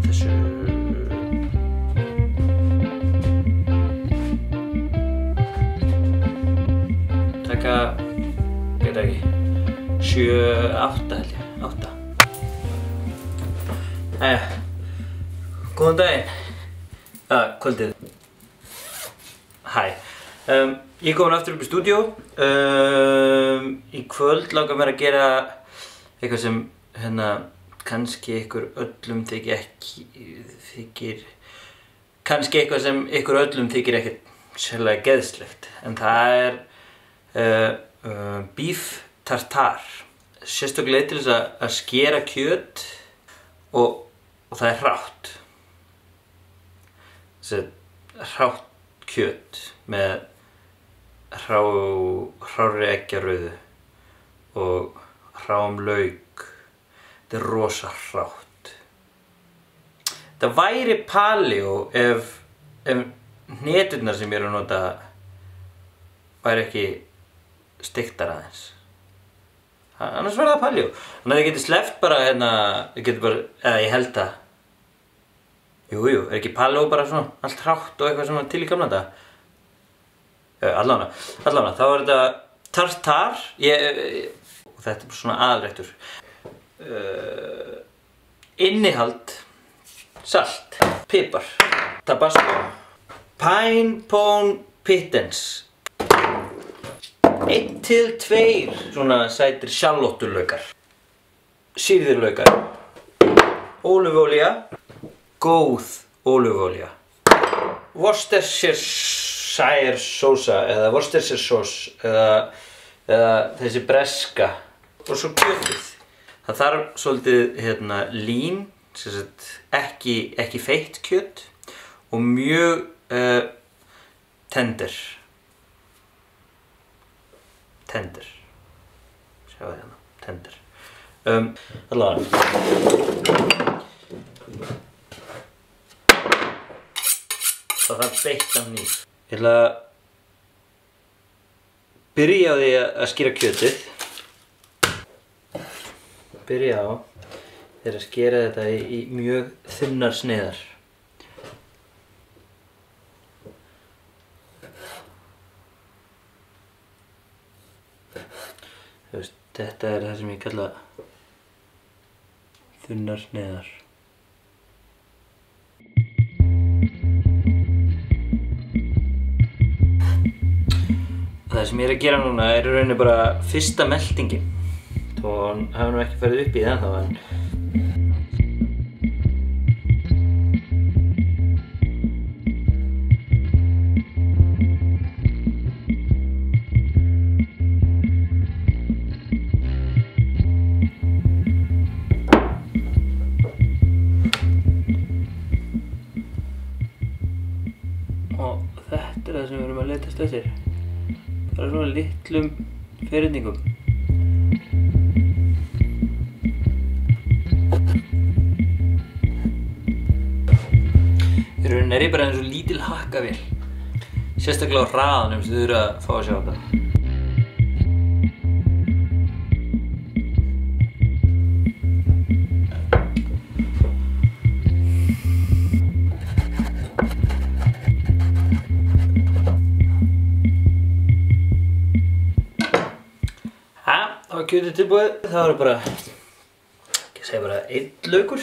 Þessu taka, veit ekki, 7, 8 held ég, 8. Góðan daginn. Kvöldið. Hæ. Ég er komin aftur upp í stúdíó. Í kvöld langar mér að gera eitthvað sem kannski ykkur öllum þykir kannski eitthvað sem ykkur öllum þykir ekkert sérlega geðslegt, en það er beef tartar. Sérstaklega leið til þess að skera kjöt og það er hrátt. Hrátt kjöt með hrárri eggjarauðu og hráum lauk. Þetta er rosa hrátt. Það væri paleo ef hneturnar sem ég er að nota væri ekki steiktar aðeins. Annars verður það paleo. Þannig að þið getið sleppt bara þið getið bara, eða ég held það. Jú, er ekki paleo bara svona allt hrátt og eitthvað svona til í gamla daga? Allavega, þá er þetta tartar, og þetta er bara svona aðalréttur. Innihald, salt, pipar, tabasco, pine pittens, 1 til 2 svona sætir sjallóttulaukar, sýrðir laukar, ólífuolía, góð ólífuolía, Worcestershire sósa eða Worcestershire sós eða þessi breska, og svo kjötið. Það þarf svolítið lín, ekki feitt kjöt og mjög tender. Sjáu hérna, tender. Allavega. Það þarf beittan hníf. Ég ætla að byrja á því að skera kjötið. Byrja á þegar að skera þetta í mjög þunnar sneiðar. Þetta er það sem ég kalla þunnar sneiðar. Það sem ég er að gera núna er í rauninni bara fyrsta meltingin. Þó hann hafi nú ekki farið upp í það ennþá, en og þetta er það sem við erum að leitast eftir. Bara svona litlum ferhyrningum. Í rauninni er ég bara eins og lítil hakkavél. Sérstaklega á hraðanum sem þið eru að fá að sjá þetta. Þá er kjötið tilbúið. Það var bara, ekki að segja bara 1 laukur.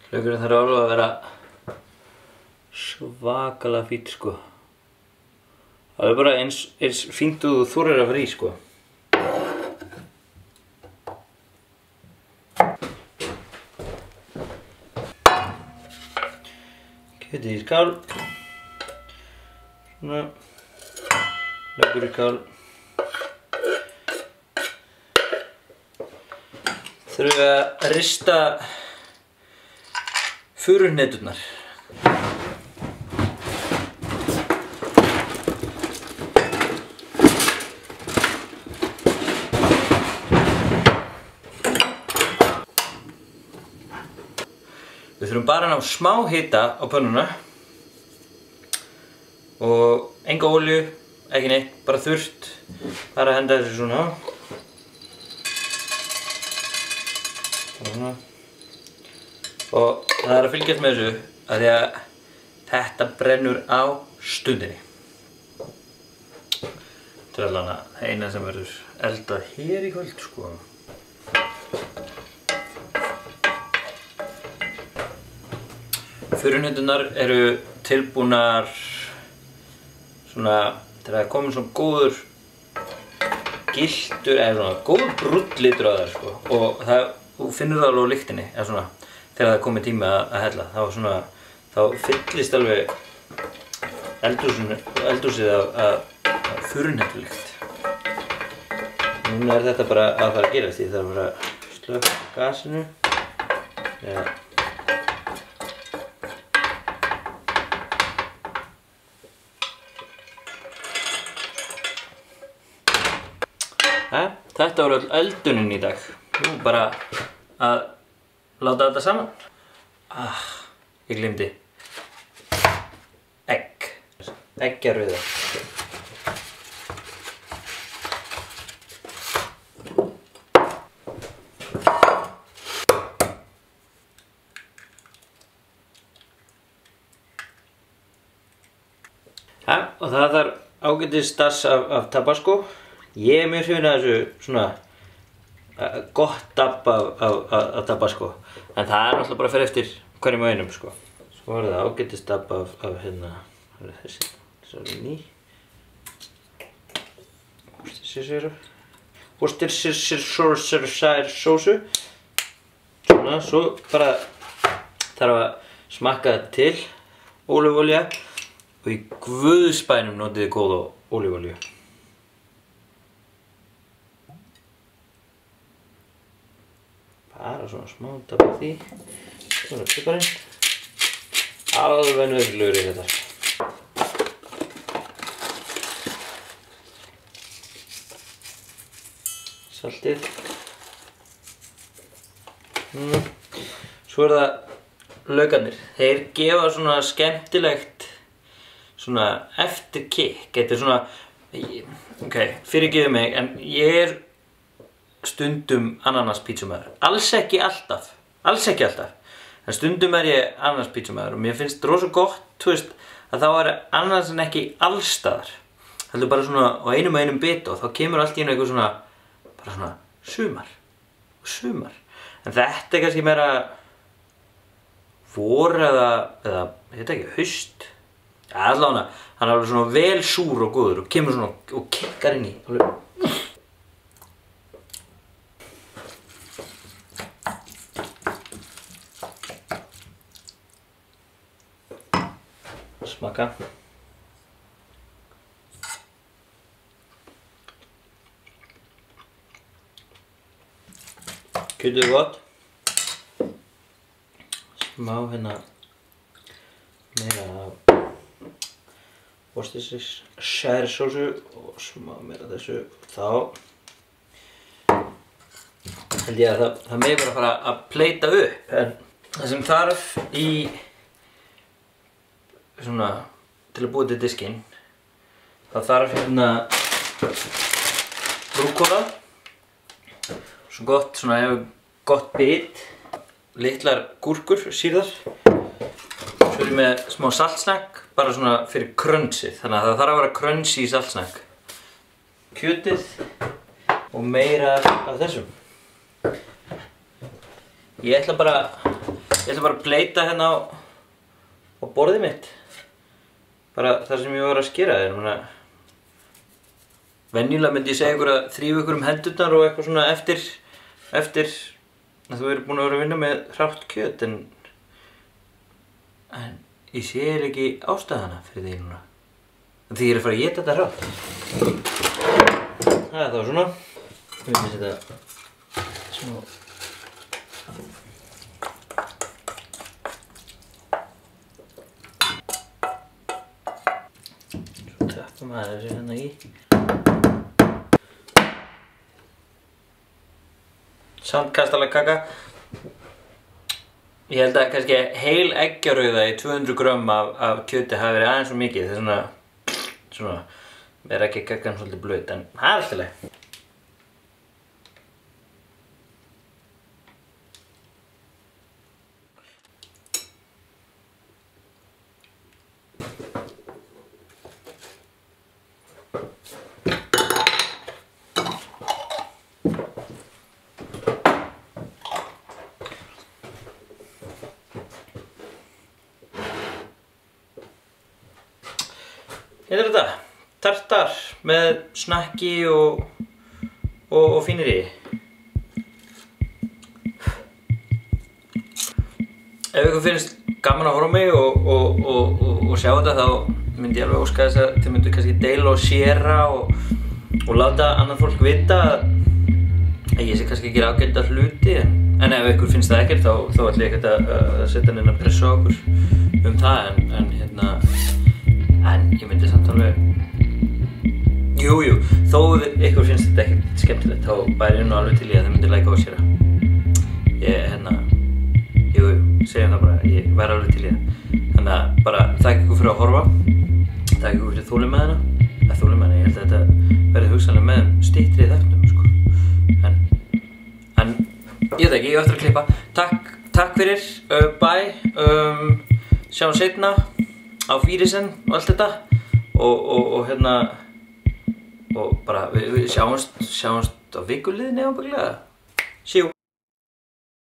Laukurinn þarf alveg að vera svakalega fínn, sko. Það er bara eins fínt og þú þorir að fara í, sko. Kjötið í skál. Svona. Laukur í skál. Þurfum við að rista furuhneturnar. Við þurfum bara að ná smá hita á pönnuna og enga olíu, ekki neitt, bara þurrt. Bara að henda þessu svona. Svona. Og það er að fylgjast með þessu af því að þetta brennur á stundinni. Þetta er alveg eina sem verður eldað hér í kvöld, sko. Furuhneturnar eru tilbúnar svona, þegar það er komin svona góður gylltur, eða svona góður brúnn litur á þær, sko. Og þú finnur það alveg á lyktinni, eða svona, þegar það er komið tími að hella. Þá fyllist alveg eldhúsið af furuhnetulykt. Núna er þetta bara að fara að gerast, ég þarf bara að slökkva gasinu. Ja. Þetta var öll eldunin í dag. Nú bara að láta þetta saman. Ég gleymdi. Egg. Eggjarauða. Og það þarf ágætis dass af tabasco. Ég er mjög hrifinn af þessu svona gott dabb af tabasco. En það er náttúrulega bara að fyrir eftir hverjum og einum, sko. Svo er það ágætis dabb af hérna, hvað er þessi? Þessi er ný. Worcestershire sósu. Svona, svo bara þarf að smakka þetta til. Ólífuolía. Og í guðs bænum notið þið góða ólífuolíu. Bara svona smá dabb af því. Svona piparinn. Alveg nöðrulegur í þetta. Saltið. Svo er það laukarnir. Þeir gefa svona skemmtilegt svona eftirkick. Þetta er svona, ok, fyrirgefðu mig, en ég er stundum ananaspítsumæður. Alls ekki alltaf. En stundum er ég ananaspítsumæður og mér finnst rosa gott, þú veist, að þá er ananasin ekki allstaðar. Heldur bara svona á einum bita og þá kemur allt í einu eitthvað svona, bara svona sumar. En þetta er kannski meira vor eða ég veit ekki, haust. Ja, allavega, hann er alveg svona vel súr og góður og kemur svona og kikkar inn í. Smakka. Kjötið er gott. Smá hérna meira Worcestershire sósu og smá meira þessu. Þá held ég að það megi bara fara að pleita upp. En það sem þarf í svona til að búa til diskinn, það þarf hérna rúkóla, svo gott, svona hefur gott bit, litlar gúrkur, sýrðar, svo er ég með smá saltsnakk, bara svona fyrir crunchið, þannig að það þarf að vera crunchy í saltsnakk, kjötið og meira af þessum. Ég ætla bara að pleita hérna á borðið mitt. Bara það sem ég var að skera þér. Venjulega myndi ég segja ykkur að þrífa ykkur hendurnar og eitthvað svona eftir að þú eru búin að vera að vinna með hrátt kjöt, en ég sé ekki ástæðana fyrir því núna. Því ég er að fara að éta þetta hrátt. Það er þá svona. Við myndum að setja smá og maður þessu hérna í. Sandkastalakaka. Ég held að kannski heil eggjarauða í 200 grömm af kjöti hafi verið aðeins svo mikið. Það er svona, er ekki gaggan svolítið blöt, en það er alltaf leið. Hérna er þetta, tartar með snakki og fíneri. Ef ykkur finnst gaman að horfa á mig og sjá þetta, þá myndi ég alveg óska þess að þið myndu kannski deila og sharea og láta annað fólk vita að ég sé kannski að gera ágæta hluti, en ef ykkur finnst það ekkert þá ætla ég ekkert að setja neina pressu á okkur það, en ég myndi samt alveg, jú, þó ykkur finnst þetta ekkert skemmtilegt, þá væri ég nú alveg til í að þið myndi læka og sharea. Jú, segjum það bara, ég væri alveg til í það. Þannig að bara þakka ykkur fyrir að horfa, þakka ykkur fyrir þolinmæðina, ég held að þetta verði hugsanlega með styttri í þættinum, sko. En ég veit ekki, ég á eftir að klippa. Takk fyrir, bye, sjáum seinna. Á Wiedersehen og allt þetta og bara við sjáumst á vikuliðinni ábygglega. See you.